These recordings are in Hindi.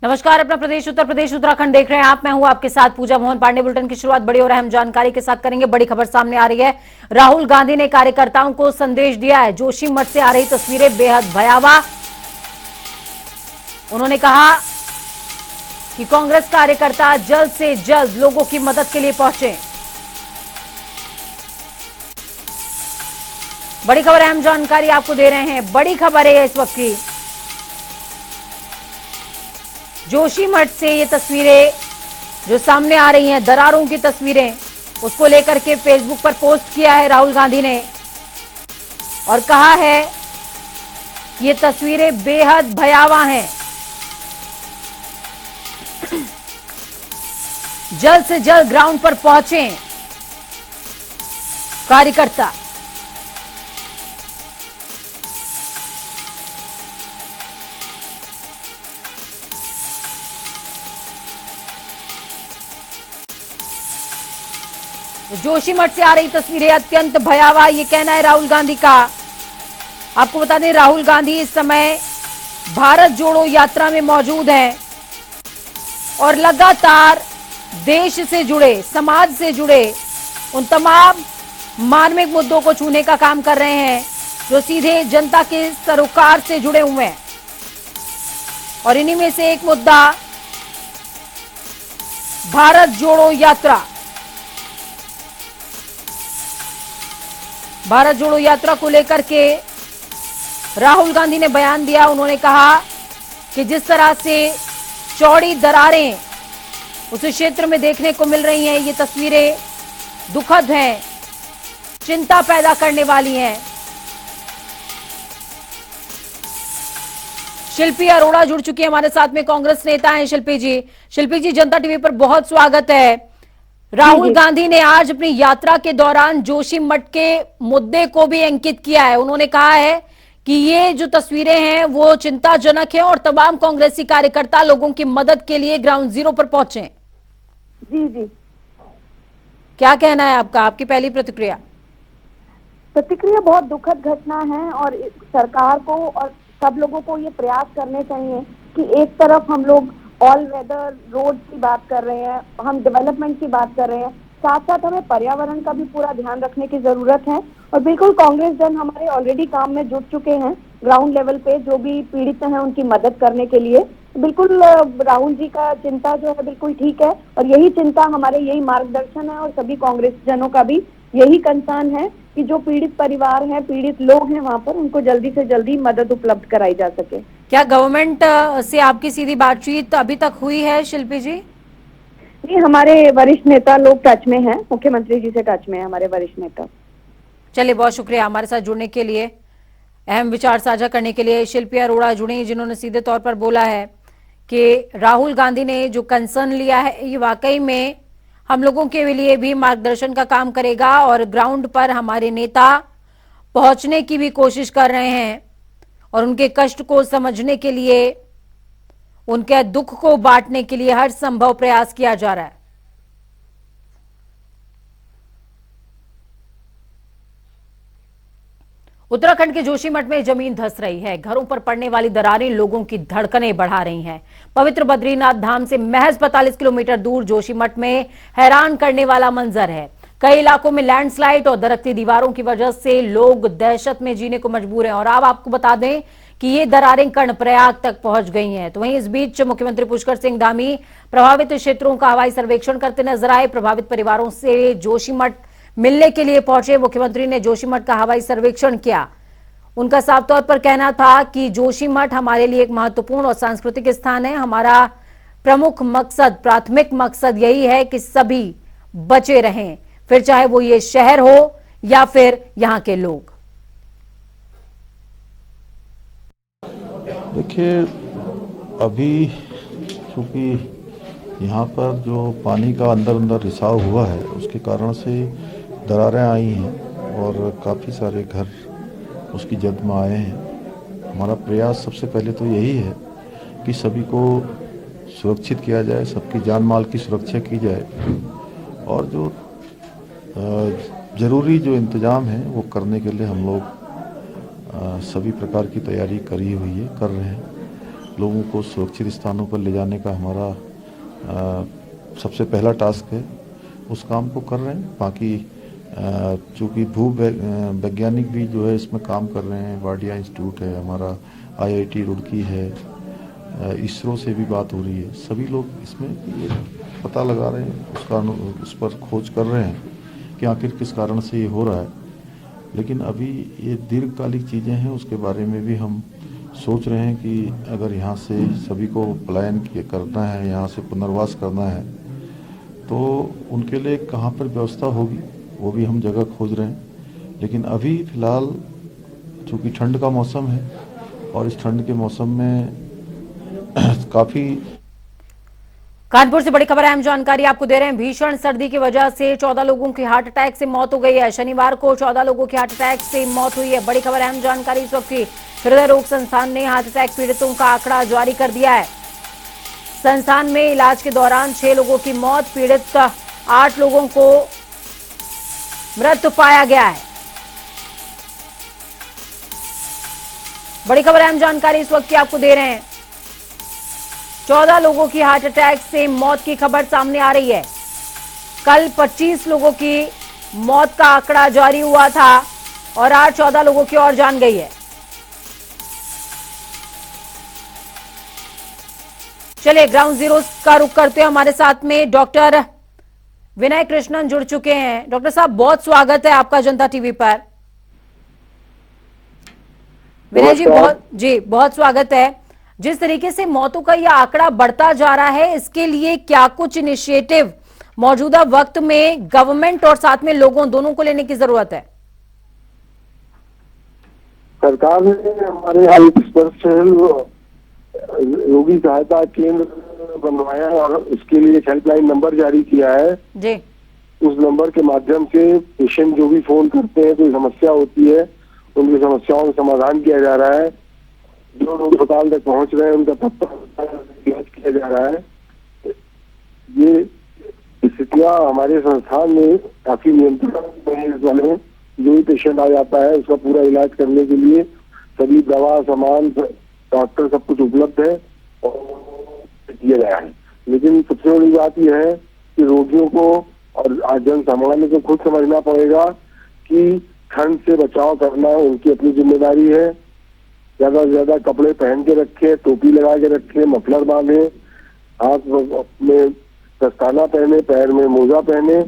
नमस्कार, अपना प्रदेश उत्तर प्रदेश उत्तराखंड देख रहे हैं आप। मैं हूं आपके साथ पूजा मोहन पांडे। बुलेटिन की शुरुआत बड़ी और अहम जानकारी के साथ करेंगे। बड़ी खबर सामने आ रही है। राहुल गांधी ने कार्यकर्ताओं को संदेश दिया है। जोशीमठ से आ रही तस्वीरें बेहद भयावह। उन्होंने कहा कि कांग्रेस कार्यकर्ता जल्द से जल्द लोगों की मदद के लिए पहुंचे। बड़ी खबर, अहम जानकारी आपको दे रहे हैं। बड़ी खबर है इस वक्त की। जोशीमठ से ये तस्वीरें जो सामने आ रही हैं, दरारों की तस्वीरें, उसको लेकर के फेसबुक पर पोस्ट किया है राहुल गांधी ने और कहा है ये तस्वीरें बेहद भयावह हैं। जल्द से जल्द ग्राउंड पर पहुंचे कार्यकर्ता। जोशीमठ से आ रही तस्वीरें अत्यंत भयावह, ये कहना है राहुल गांधी का। आपको बता दें, राहुल गांधी इस समय भारत जोड़ो यात्रा में मौजूद हैं और लगातार देश से जुड़े, समाज से जुड़े उन तमाम मार्मिक मुद्दों को छूने का काम कर रहे हैं जो सीधे जनता के सरोकार से जुड़े हुए हैं। और इन्हीं में से एक मुद्दा भारत जोड़ो यात्रा। भारत जोड़ो यात्रा को लेकर के राहुल गांधी ने बयान दिया। उन्होंने कहा कि जिस तरह से चौड़ी दरारें उस क्षेत्र में देखने को मिल रही हैं, ये तस्वीरें दुखद हैं, चिंता पैदा करने वाली हैं। शिल्पी अरोड़ा जुड़ चुकी है हमारे साथ में, कांग्रेस नेता हैं शिल्पी जी। शिल्पी जी, जनता टीवी पर बहुत स्वागत है। राहुल गांधी ने आज अपनी यात्रा के दौरान जोशीमठ के मुद्दे को भी अंकित किया है। उन्होंने कहा है कि ये जो तस्वीरें हैं वो चिंताजनक है और तमाम कांग्रेसी कार्यकर्ता लोगों की मदद के लिए ग्राउंड जीरो पर पहुंचे। जी जी, क्या कहना है आपका, आपकी पहली प्रतिक्रिया? प्रतिक्रिया बहुत दुखद घटना है और सरकार को और सब लोगों को ये प्रयास करने चाहिए कि एक तरफ हम लोग ऑल वेदर रोड की बात कर रहे हैं, हम डेवलपमेंट की बात कर रहे हैं, साथ साथ हमें पर्यावरण का भी पूरा ध्यान रखने की जरूरत है। और बिल्कुल कांग्रेस जन हमारे ऑलरेडी काम में जुट चुके हैं ग्राउंड लेवल पे, जो भी पीड़ित हैं उनकी मदद करने के लिए। बिल्कुल राहुल जी का चिंता जो है बिल्कुल ठीक है और यही चिंता हमारे, यही मार्गदर्शन है और सभी कांग्रेस जनों का भी यही कंसर्न है कि जो पीड़ित परिवार हैं, पीड़ित लोग हैं वहां पर, उनको जल्दी से जल्दी मदद उपलब्ध कराई जा सके। क्या गवर्नमेंट से आपकी सीधी बातचीत अभी तक हुई है शिल्पी जी? जी, हमारे वरिष्ठ नेता लोग टच में हैं, मुख्यमंत्री जी से टच में है हमारे वरिष्ठ नेता। चलिए, बहुत शुक्रिया हमारे साथ जुड़ने के लिए, अहम विचार साझा करने के लिए। शिल्पी अरोड़ा जुड़ी, जिन्होंने सीधे तौर पर बोला है कि राहुल गांधी ने जो कंसर्न लिया है ये वाकई में हम लोगों के लिए भी मार्गदर्शन का काम करेगा और ग्राउंड पर हमारे नेता पहुंचने की भी कोशिश कर रहे हैं और उनके कष्ट को समझने के लिए, उनके दुख को बांटने के लिए हर संभव प्रयास किया जा रहा है। उत्तराखंड के जोशीमठ में जमीन धंस रही है। घरों पर पड़ने वाली दरारें लोगों की धड़कनें बढ़ा रही हैं। पवित्र बद्रीनाथ धाम से महज 45 किलोमीटर दूर जोशीमठ में हैरान करने वाला मंजर है। कई इलाकों में लैंडस्लाइड और दरकती दीवारों की वजह से लोग दहशत में जीने को मजबूर हैं। और अब आपको बता दें कि ये दरारें कर्णप्रयाग तक पहुंच गई हैं। तो वहीं इस बीच मुख्यमंत्री पुष्कर सिंह धामी प्रभावित क्षेत्रों का हवाई सर्वेक्षण करते नजर आए। प्रभावित परिवारों से जोशीमठ मिलने के लिए पहुंचे मुख्यमंत्री ने जोशीमठ का हवाई सर्वेक्षण किया। उनका साफ तौर पर कहना था कि जोशीमठ हमारे लिए एक महत्वपूर्ण और सांस्कृतिक स्थान है। हमारा प्रमुख मकसद, प्राथमिक मकसद यही है कि सभी बचे रहें, फिर चाहे वो ये शहर हो या फिर यहाँ के लोग। देखिए, अभी चूंकि यहाँ पर जो पानी का अंदर अंदर रिसाव हुआ है उसके कारण से दरारें आई हैं और काफ़ी सारे घर उसकी जद में आए हैं। हमारा प्रयास सबसे पहले तो यही है कि सभी को सुरक्षित किया जाए, सबकी जान माल की सुरक्षा की जाए और जो ज़रूरी जो इंतज़ाम है वो करने के लिए हम लोग सभी प्रकार की तैयारी करी हुई है, कर रहे हैं। लोगों को सुरक्षित स्थानों पर ले जाने का हमारा सबसे पहला टास्क है। उस काम को कर रहे हैं। बाकी चूँकि वैज्ञानिक भी जो है इसमें काम कर रहे हैं, वाडिया इंस्टीट्यूट है हमारा, IIT रुड़की है, इसरो से भी बात हो रही है। सभी लोग इसमें ये पता लगा रहे हैं, उस पर खोज कर रहे हैं कि आखिर किस कारण से ये हो रहा है। लेकिन अभी ये दीर्घकालिक चीज़ें हैं, उसके बारे में भी हम सोच रहे हैं कि अगर यहाँ से सभी को पलायन करना है, यहाँ से पुनर्वास करना है, तो उनके लिए कहाँ पर व्यवस्था होगी वो भी हम जगह खोज रहे हैं। लेकिन अभी फ़िलहाल चूँकि ठंड का मौसम है और इस ठंड के मौसम में काफ़ी। कानपुर से बड़ी खबर अहम जानकारी आपको दे रहे हैं। भीषण सर्दी की वजह से 14 लोगों की हार्ट अटैक से मौत हो गई है। शनिवार को 14 लोगों की हार्ट अटैक से मौत हुई है। बड़ी खबर अहम जानकारी इस वक्त की। हृदय रोग संस्थान ने हार्ट अटैक पीड़ितों का आंकड़ा जारी कर दिया है। संस्थान में इलाज के दौरान 6 लोगों की मौत, पीड़ित 8 लोगों को मृत पाया गया है। बड़ी खबर अहम जानकारी इस वक्त की आपको दे रहे हैं। 14 लोगों की हार्ट अटैक से मौत की खबर सामने आ रही है। कल 25 लोगों की मौत का आंकड़ा जारी हुआ था और आज 14 लोगों की और जान गई है। चलिए ग्राउंड जीरो का रुख करते हैं। हमारे साथ में डॉक्टर विनय कृष्णन जुड़ चुके हैं। डॉक्टर साहब, बहुत स्वागत है आपका जनता टीवी पर। विनय जी बहुत स्वागत है। जिस तरीके से मौतों का यह आंकड़ा बढ़ता जा रहा है, इसके लिए क्या कुछ इनिशिएटिव मौजूदा वक्त में गवर्नमेंट और साथ में लोगों दोनों को लेने की जरूरत है? सरकार ने हमारे यहाँ एक स्पेशल रोगी सहायता केंद्र बनवाया है और इसके लिए एक हेल्पलाइन नंबर जारी किया है जी। उस नंबर के माध्यम से पेशेंट जो भी फोन करते हैं, कोई समस्या होती है, उनकी समस्याओं का समाधान किया जा रहा है। जो लोग अस्पताल तक पहुंच रहे हैं उनका तत्काल इलाज किया जा रहा है। ये स्थितियां हमारे संस्थान में काफी नियंत्रण में जो भी पेशेंट आ जाता है उसका पूरा इलाज करने के लिए सभी दवा, सामान, डॉक्टर सब कुछ उपलब्ध है और किया गया है। लेकिन सबसे बड़ी बात यह है कि रोगियों को और जन सामान्य को खुद समझना पड़ेगा कि ठंड से बचाव करना उनकी अपनी जिम्मेदारी है। ज्यादा से ज्यादा कपड़े पहन के रखे, टोपी लगा के रखे, मफलर बांधे, हाथ में दस्ताना पहने, पैर में मोजा पहने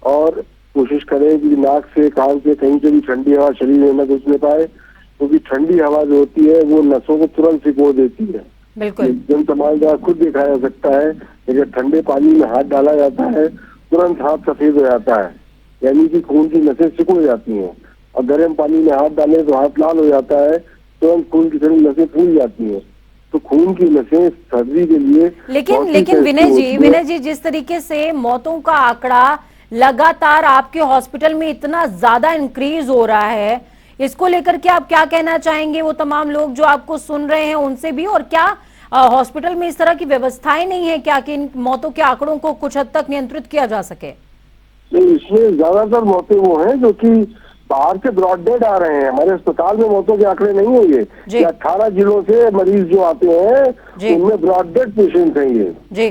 और कोशिश करें कि नाक से, कान से कहीं से भी ठंडी हवा शरीर में न घुसने पाए, क्योंकि ठंडी हवा जो होती है वो नसों को तुरंत सिकोड़ देती है। बिल्कुल। जन समाज द्वारा खुद देखा जा सकता है कि जब ठंडे पानी में हाथ डाला जाता है तुरंत हाथ सफेद हो जाता है, यानी कि खून की नसें सिकुड़ जाती हैं। और गर्म पानी में हाथ डालें तो हाथ लाल हो जाता है, तुरंत खून की सारी नसें फूल जाती हैं। तो खून की नसें सर्दी के लिए लेकिन विनय जी जिस तरीके से मौतों का आंकड़ा लगातार आपके हॉस्पिटल में इतना ज्यादा इंक्रीज हो रहा है, इसको लेकर के आप क्या कहना चाहेंगे वो तमाम लोग जो आपको सुन रहे हैं उनसे भी? और क्या हॉस्पिटल में इस तरह की व्यवस्थाएं नहीं है क्या कि इन मौतों के आंकड़ों को कुछ हद तक नियंत्रित किया जा सके? नहीं, इसमें ज्यादातर मौतें वो हैं जो कि बाहर से ब्रॉड डेड आ रहे हैं। हमारे अस्पताल में मौतों के आंकड़े नहीं है ये 18 जिलों से मरीज जो आते हैं उनमें ब्रॉड डेड पेशेंट हैं ये जी।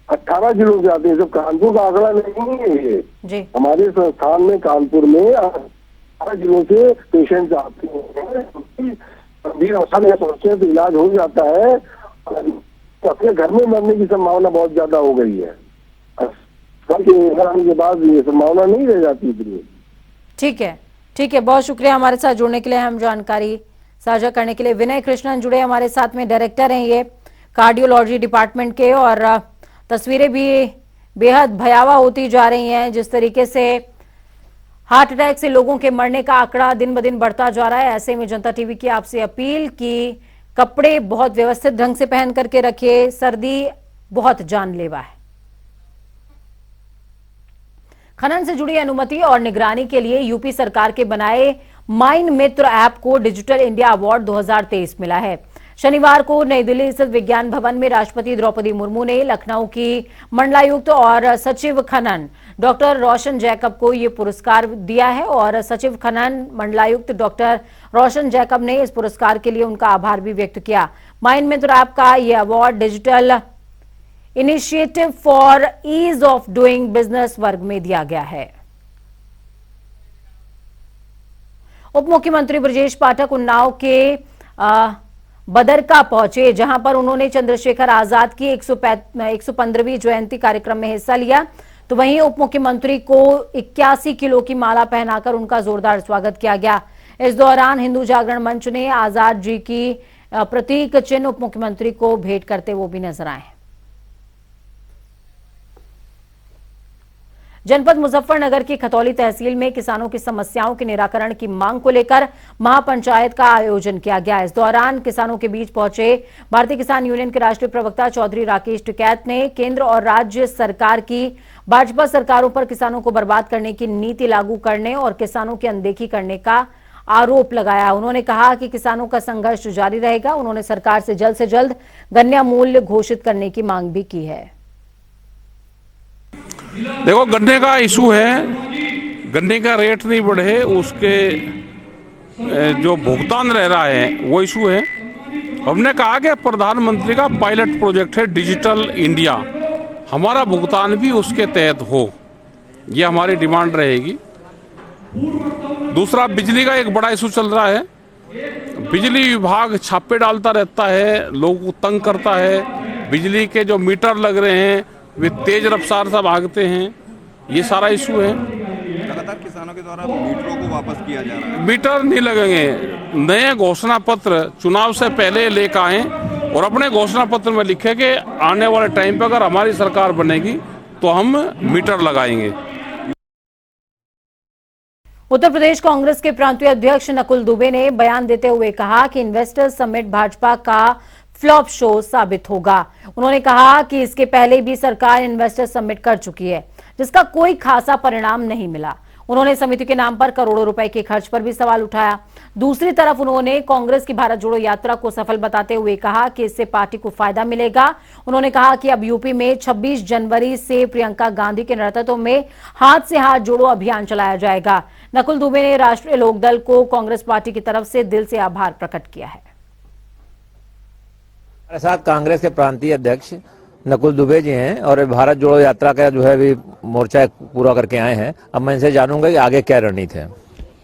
18 जिलों से आते हैं, सब कानपुर का आंकड़ा नहीं है ये जी। हमारे संस्थान में कानपुर में 18 जिलों से पेशेंट आते हैं। गंभीर अवस्था में पहुंचे तो इलाज हो जाता है, तो अपने घर में मरने की संभावना बहुत ज्यादा हो गई है। के बाद ये संभावना नहीं रह जाती इतनी। ठीक है, बहुत शुक्रिया हमारे साथ जुड़ने के लिए, हम जानकारी साझा करने के लिए। विनय कृष्णन जुड़े हमारे साथ में, डायरेक्टर हैं ये कार्डियोलॉजी डिपार्टमेंट के। और तस्वीरें भी बेहद भयावह होती जा रही हैं। जिस तरीके से हार्ट अटैक से लोगों के मरने का आंकड़ा दिन ब दिन बढ़ता जा रहा है, ऐसे में जनता टीवी की आपसे अपील कि कपड़े बहुत व्यवस्थित ढंग से पहन करके रखिए, सर्दी बहुत जानलेवा है। खनन से जुड़ी अनुमति और निगरानी के लिए यूपी सरकार के बनाए माइन मित्र ऐप को डिजिटल इंडिया अवार्ड 2023 मिला है। शनिवार को नई दिल्ली स्थित विज्ञान भवन में राष्ट्रपति द्रौपदी मुर्मू ने लखनऊ की मंडलायुक्त और सचिव खनन डॉक्टर रोशन जैकब को ये पुरस्कार दिया है। और सचिव खनन मंडलायुक्त डॉक्टर रोशन जैकब ने इस पुरस्कार के लिए उनका आभार भी व्यक्त किया। माइंडमेंटर ऐप का यह award digital initiative for ease of doing business वर्ग में दिया गया है। उप मुख्यमंत्री ब्रजेश पाठक उन्नाव के बदरका पहुंचे, जहां पर उन्होंने चंद्रशेखर आजाद की 115वीं जयंती कार्यक्रम में हिस्सा लिया। तो वहीं उप मुख्यमंत्री को 81 किलो की माला पहनाकर उनका जोरदार स्वागत किया गया। इस दौरान हिंदू जागरण मंच ने आजाद जी की प्रतीक चिन्ह उप मुख्यमंत्री को भेंट करते वो भी नजर आए। जनपद मुजफ्फरनगर की खतौली तहसील में किसानों की समस्याओं के निराकरण की मांग को लेकर महापंचायत का आयोजन किया गया। इस दौरान किसानों के बीच पहुंचे भारतीय किसान यूनियन के राष्ट्रीय प्रवक्ता चौधरी राकेश टिकैत ने केंद्र और राज्य सरकार की भाजपा सरकारों पर किसानों को बर्बाद करने की नीति लागू करने और किसानों की अनदेखी करने का आरोप लगाया। उन्होंने कहा कि किसानों का संघर्ष जारी रहेगा। उन्होंने सरकार से जल्द गन्ना मूल्य घोषित करने की मांग भी की है। देखो, गन्ने का इशू है, गन्ने का रेट नहीं बढ़े, उसके जो भुगतान रह रहा है वो इशू है। हमने कहा कि प्रधानमंत्री का पायलट प्रोजेक्ट है डिजिटल इंडिया, हमारा भुगतान भी उसके तहत हो, ये हमारी डिमांड रहेगी। दूसरा, बिजली का एक बड़ा इशू चल रहा है। बिजली विभाग छापे डालता रहता है, लोगों को तंग करता है। बिजली के जो मीटर लग रहे हैं वे तेज रफ्तार से भागते हैं, ये सारा इशू है। लगातार किसानों के द्वारा मीटरों को वापस किया जा रहा है। मीटर नहीं लगेंगे, नए घोषणा पत्र चुनाव से पहले लेकर आए और अपने घोषणा पत्र में लिखे कि आने वाले टाइम पर अगर हमारी सरकार बनेगी तो हम मीटर लगाएंगे। उत्तर प्रदेश कांग्रेस के प्रांतीय अध्यक्ष नकुल दुबे ने बयान देते हुए कहा कि इन्वेस्टर्स समिट भाजपा का फ्लॉप शो साबित होगा। उन्होंने कहा कि इसके पहले भी सरकार इन्वेस्टर समिट कर चुकी है, जिसका कोई खासा परिणाम नहीं मिला। उन्होंने समिति के नाम पर करोड़ों रुपए के खर्च पर भी सवाल उठाया। दूसरी तरफ उन्होंने कांग्रेस की भारत जोड़ो यात्रा को सफल बताते हुए कहा कि इससे पार्टी को फायदा मिलेगा। उन्होंने कहा कि अब यूपी में 26 जनवरी से प्रियंका गांधी के नेतृत्व में हाथ से हाथ जोड़ो अभियान चलाया जाएगा। नकुल दुबे ने राष्ट्रीय लोकदल को कांग्रेस पार्टी की तरफ से दिल से आभार प्रकट किया है। हमारे साथ कांग्रेस के प्रांतीय अध्यक्ष नकुल दुबे जी हैं और भारत जोड़ो यात्रा का जो है अभी मोर्चा पूरा करके आए हैं। अब मैं इनसे जानूंगा कि आगे क्या रणनीति है।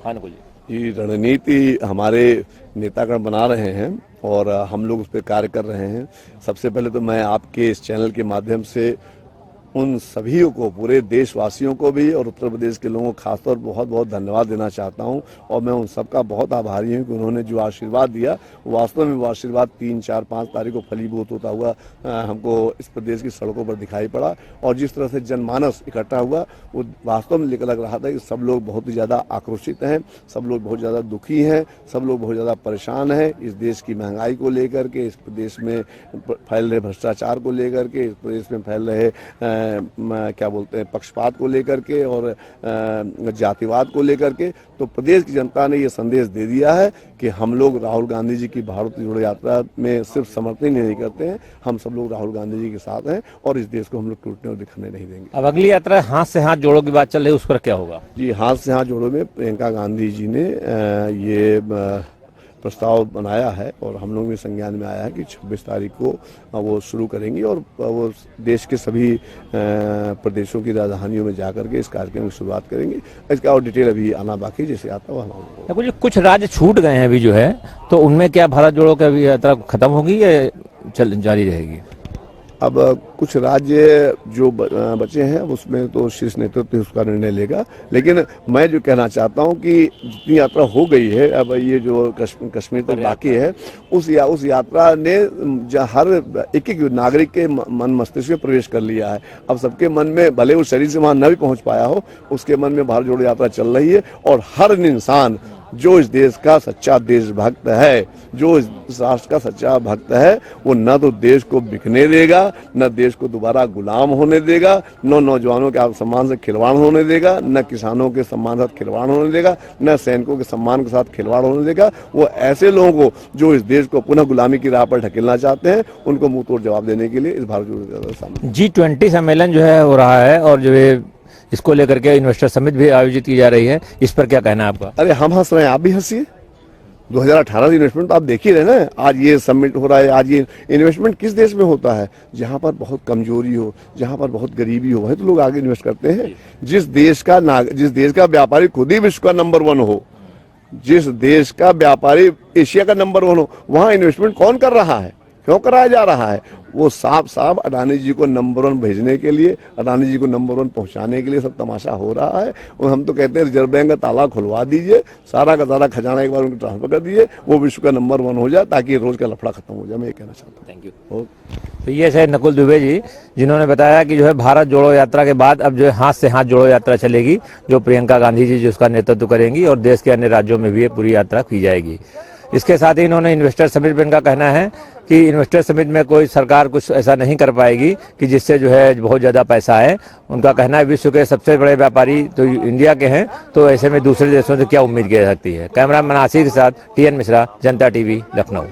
हाँ नकुल जी, ये रणनीति हमारे नेतागण बना रहे हैं और हम लोग उस पर कार्य कर रहे हैं। सबसे पहले तो मैं आपके इस चैनल के माध्यम से उन सभी को, पूरे देशवासियों को भी और उत्तर प्रदेश के लोगों को खासतौर बहुत बहुत धन्यवाद देना चाहता हूं और मैं उन सबका बहुत आभारी हूं कि उन्होंने जो आशीर्वाद दिया, वास्तव में वो आशीर्वाद 3, 4, 5 तारीख को फलीभूत होता हुआ हमको इस प्रदेश की सड़कों पर दिखाई पड़ा। और जिस तरह से जनमानस इकट्ठा हुआ वो वास्तव में लग रहा था कि सब लोग बहुत ही ज़्यादा आक्रोशित हैं, सब लोग बहुत ज़्यादा दुखी हैं, सब लोग बहुत ज़्यादा परेशान हैं इस देश की महंगाई को लेकर के, इस प्रदेश में फैल रहे भ्रष्टाचार को लेकर के, इस प्रदेश में फैल रहे क्या बोलते हैं पक्षपात को लेकर के और जातिवाद को लेकर के। तो प्रदेश की जनता ने ये संदेश दे दिया है कि हम लोग राहुल गांधी जी की भारत जोड़ो यात्रा में सिर्फ समर्थन नहीं करते हैं, हम सब लोग राहुल गांधी जी के साथ हैं और इस देश को हम लोग टूटने और दिखने नहीं देंगे। अब अगली यात्रा हाथ से हाथ जोड़ो की बात चल रही है, उस पर क्या होगा? जी, हाथ से हाथ जोड़ो में प्रियंका गांधी जी ने ये प्रस्ताव बनाया है और हम लोग भी संज्ञान में आया है कि 26 तारीख को वो शुरू करेंगी और वो देश के सभी प्रदेशों की राजधानियों में जाकर के इस कार्यक्रम की शुरुआत करेंगे। इसका और डिटेल अभी आना बाकी, जैसे आता हुआ हमारे कुछ राज्य छूट गए हैं अभी जो है, तो उनमें क्या भारत जोड़ो की यात्रा खत्म होगी या जारी रहेगी? अब कुछ राज्य जो बचे हैं उसमें तो शीर्ष नेतृत्व उसका निर्णय लेगा, लेकिन मैं जो कहना चाहता हूं कि जितनी यात्रा हो गई है, अब ये जो कश्मीर तक बाकी है, उस यात्रा ने हर एक नागरिक के मन मस्तिष्क में प्रवेश कर लिया है। अब सबके मन में, भले वो शरीर से वहां न भी पहुंच पाया हो, उसके मन में भारत जोड़ो यात्रा चल रही है और हर इंसान जो इस देश का सच्चा देशभक्त है, जो इस राष्ट्र का सच्चा भक्त है, वो न तो देश को बिकने देगा, न देश को दोबारा गुलाम होने देगा, न नौजवानों के सम्मान से खिलवाड़ होने देगा, न किसानों के सम्मान के साथ खिलवाड़ होने देगा, न सैनिकों के सम्मान के साथ खिलवाड़ होने देगा। वो ऐसे लोगों को जो इस देश को पुनः गुलामी की राह पर ढकेलना चाहते हैं, उनको मुंह तोड़ जवाब देने के लिए इस भारत जोड़ो सामने G20 सम्मेलन जो है हो रहा है और जो है इसको लेकर के इन्वेस्टर समिट भी आयोजित की जा रही है, इस पर क्या कहना है आपका? अरे हम हंस रहे हैं, आप भी हंसिए। 2018 की इन्वेस्टमेंट तो आप देख ही रहे ना, आज ये समिट हो रहा है, आज ये इन्वेस्टमेंट किस देश में होता है? जहां पर बहुत कमजोरी हो, जहां पर बहुत गरीबी हो, वहीं तो लोग आगे इन्वेस्ट करते हैं। जिस देश का व्यापारी खुद ही विश्व का नंबर 1 हो, जिस देश का व्यापारी एशिया का नंबर 1 हो, वहां इन्वेस्टमेंट कौन कर रहा है, क्यों कराया जा रहा है? वो साफ अडानी जी को नंबर 1 भेजने के लिए, अडानी जी को नंबर 1 पहुंचाने के लिए सब तमाशा हो रहा है। और हम तो कहते हैं रिजर्व बैंक का ताला खुलवा दीजिए, सारा का सारा खजाना एक बार उनको ट्रांसफर कर दीजिए, वो विश्व का नंबर 1 हो जाए, ताकि रोज का लफड़ा खत्म हो जाए। मैं ये कहना चाहता हूँ। Thank you. तो ये है नकुल दुबे जी, जिन्होंने बताया कि जो है भारत जोड़ो यात्रा के बाद अब जो है हाथ से हाथ जोड़ो यात्रा चलेगी, जो प्रियंका गांधी जी जिसका नेतृत्व करेंगी, और देश के अन्य राज्यों में भी ये पूरी यात्रा की जाएगी। इसके साथ ही इन्होंने इन्वेस्टर समिट में इनका कहना है कि इन्वेस्टर समिट में कोई सरकार कुछ ऐसा नहीं कर पाएगी कि जिससे जो है बहुत ज़्यादा पैसा आए। उनका कहना है विश्व के सबसे बड़े व्यापारी तो इंडिया के हैं, तो ऐसे में दूसरे देशों से क्या उम्मीद की जा सकती है। कैमरा मनासी के साथ TN मिश्रा, जनता TV, लखनऊ।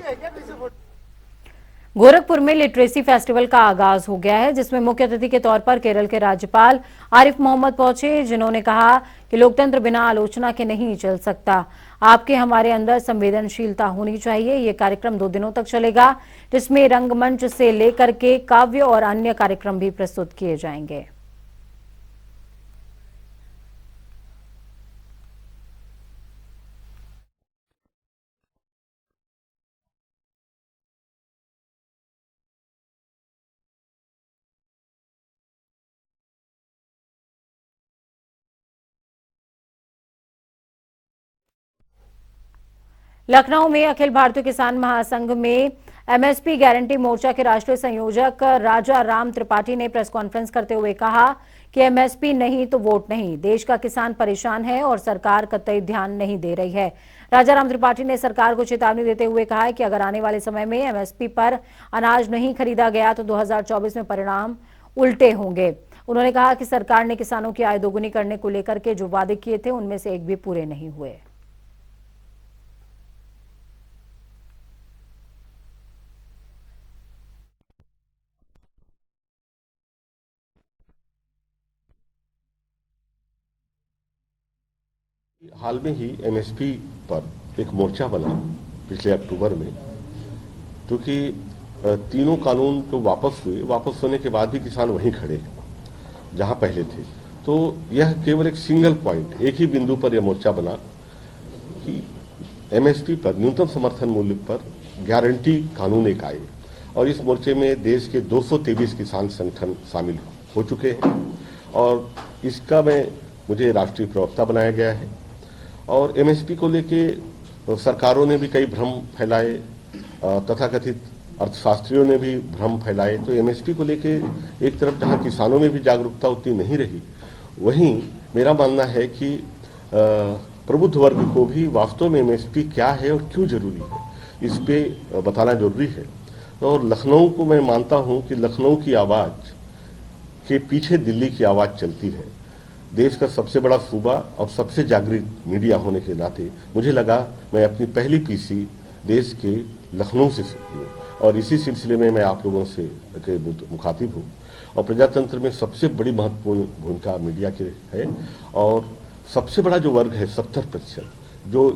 गोरखपुर में लिटरेसी फेस्टिवल का आगाज हो गया है, जिसमें मुख्य अतिथि के तौर पर केरल के राज्यपाल आरिफ मोहम्मद पहुंचे, जिन्होंने कहा कि लोकतंत्र बिना आलोचना के नहीं चल सकता। आपके हमारे अंदर संवेदनशीलता होनी चाहिए। ये कार्यक्रम 2 दिनों तक चलेगा, जिसमें रंगमंच से लेकर के काव्य और अन्य कार्यक्रम भी प्रस्तुत किए जाएंगे। लखनऊ में अखिल भारतीय किसान महासंघ में MSP गारंटी मोर्चा के राष्ट्रीय संयोजक राजा राम त्रिपाठी ने प्रेस कॉन्फ्रेंस करते हुए कहा कि MSP नहीं तो वोट नहीं। देश का किसान परेशान है और सरकार कतई ध्यान नहीं दे रही है। राजा राम त्रिपाठी ने सरकार को चेतावनी देते हुए कहा है कि अगर आने वाले समय में MSP पर अनाज नहीं खरीदा गया तो 2024 में परिणाम उल्टे होंगे। उन्होंने कहा कि सरकार ने किसानों की आय दोगुनी करने को लेकर के जो वादे किए थे, उनमें से एक भी पूरे नहीं हुए। हाल में ही MSP पर एक मोर्चा बना पिछले अक्टूबर में, क्योंकि तीनों कानून जो वापस हुए, वापस होने के बाद भी किसान वहीं खड़े हैं जहां पहले थे। तो यह केवल एक सिंगल पॉइंट, एक ही बिंदु पर यह मोर्चा बना कि MSP पर, न्यूनतम समर्थन मूल्य पर गारंटी कानून एक आए। और इस मोर्चे में देश के 223 किसान संगठन शामिल हो चुके हैं और इसका मुझे राष्ट्रीय प्रवक्ता बनाया गया है। और MSP को लेके सरकारों ने भी कई भ्रम फैलाए, तथाकथित अर्थशास्त्रियों ने भी भ्रम फैलाए। तो MSP को लेके एक तरफ जहां किसानों में भी जागरूकता उतनी नहीं रही, वहीं मेरा मानना है कि प्रबुद्ध वर्ग को भी वास्तव में MSP क्या है और क्यों जरूरी है, इस पे बताना जरूरी है। और लखनऊ को मैं मानता हूं कि लखनऊ की आवाज के पीछे दिल्ली की आवाज चलती है। देश का सबसे बड़ा सूबा और सबसे जागृत मीडिया होने के नाते मुझे लगा मैं अपनी पहली PC देश के लखनऊ से सीखूं, और इसी सिलसिले में मैं आप लोगों से मुखातिब हूँ। और प्रजातंत्र में सबसे बड़ी महत्वपूर्ण भूमिका मीडिया की है, और सबसे बड़ा जो वर्ग है 70%, जो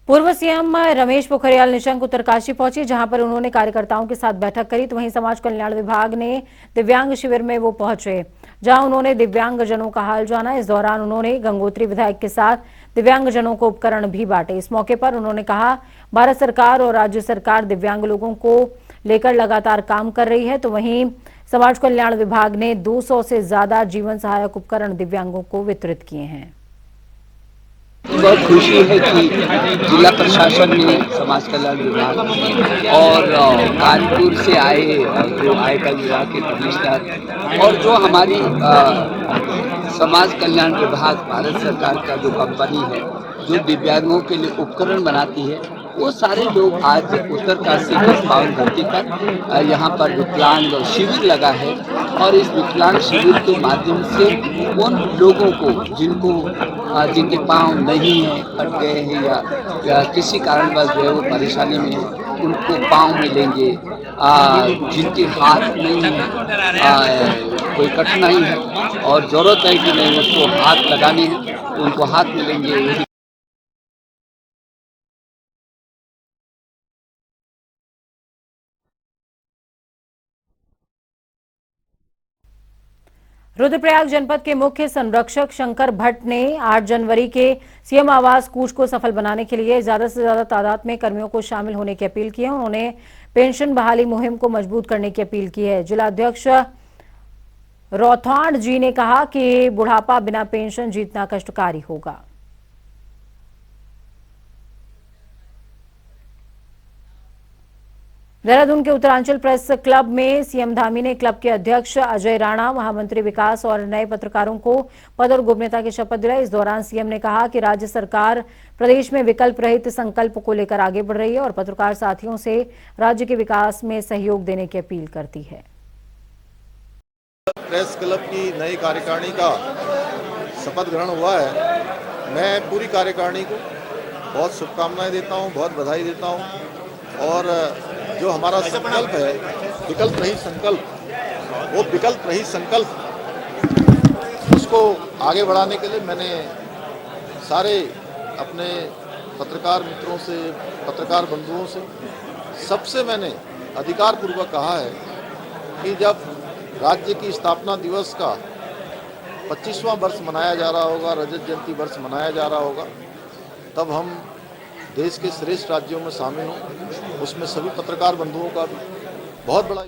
पूर्व CM रमेश पोखरियाल निशंक उत्तरकाशी पहुंचे, जहां पर उन्होंने कार्यकर्ताओं के साथ बैठक करी। तो वहीं समाज कल्याण विभाग ने दिव्यांग शिविर में वो पहुंचे, जहां उन्होंने दिव्यांग जनों का हाल जाना। इस दौरान उन्होंने गंगोत्री विधायक के साथ दिव्यांग जनों को उपकरण भी बांटे। इस मौके पर उन्होंने कहा, भारत सरकार और राज्य सरकार दिव्यांग लोगों को लेकर लगातार काम कर रही है। तो वहीं समाज कल्याण विभाग ने 200 से ज्यादा जीवन सहायक उपकरण दिव्यांगों को वितरित किए हैं। बहुत खुशी है कि जिला प्रशासन ने, समाज कल्याण विभाग और कानपुर से आए जो आयकर विभाग के कमिश्नर और जो हमारी समाज कल्याण विभाग भारत सरकार का जो कंपनी है जो दिव्यांगों के लिए उपकरण बनाती है, वो सारे लोग आज उत्तरकाशी बस पावन धरती पर यहाँ पर विकलांग शिविर लगा है। और इस विकलांग शिविर के माध्यम से उन लोगों को जिनके पाँव नहीं है, कट गए हैं या किसी कारणवश जो है वो परेशानी में है, उनको पाँव मिलेंगे। जिनके हाथ नहीं है, कोई कठिनाई है और ज़रूरत है कि नहीं उसको हाथ लगाने हैं, उनको हाथ मिलेंगे। रुद्रप्रयाग जनपद के मुख्य संरक्षक शंकर भट्ट ने 8 जनवरी के सीएम आवास कूच को सफल बनाने के लिए ज्यादा से ज्यादा तादाद में कर्मियों को शामिल होने की अपील की है। उन्होंने पेंशन बहाली मुहिम को मजबूत करने की अपील की है। जिला अध्यक्ष रौथाण जी ने कहा कि बुढ़ापा बिना पेंशन जीतना कष्टकारी होगा। देहरादून के उत्तरांचल प्रेस क्लब में सीएम धामी ने क्लब के अध्यक्ष अजय राणा, महामंत्री विकास और नए पत्रकारों को पद और गोपनीयता की शपथ दिलाई। इस दौरान सीएम ने कहा कि राज्य सरकार प्रदेश में विकल्प रहित संकल्प को लेकर आगे बढ़ रही है और पत्रकार साथियों से राज्य के विकास में सहयोग देने की अपील करती है। प्रेस क्लब की नई कार्यकारिणी का शपथ ग्रहण हुआ है। मैं पूरी कार्यकारिणी को बहुत शुभकामनाएं देता हूं, बहुत बधाई देता हूं और जो हमारा संकल्प है विकल्प रहित संकल्प, वो विकल्प रहित संकल्प उसको आगे बढ़ाने के लिए मैंने सारे अपने पत्रकार मित्रों से, पत्रकार बंधुओं से सबसे मैंने अधिकार पूर्वक कहा है कि जब राज्य की स्थापना दिवस का 25वां वर्ष मनाया जा रहा होगा, रजत जयंती वर्ष मनाया जा रहा होगा, तब हम देश के श्रेष्ठ राज्यों में शामिल हों। उसमें सभी पत्रकार बंधुओं का भी बहुत बड़ा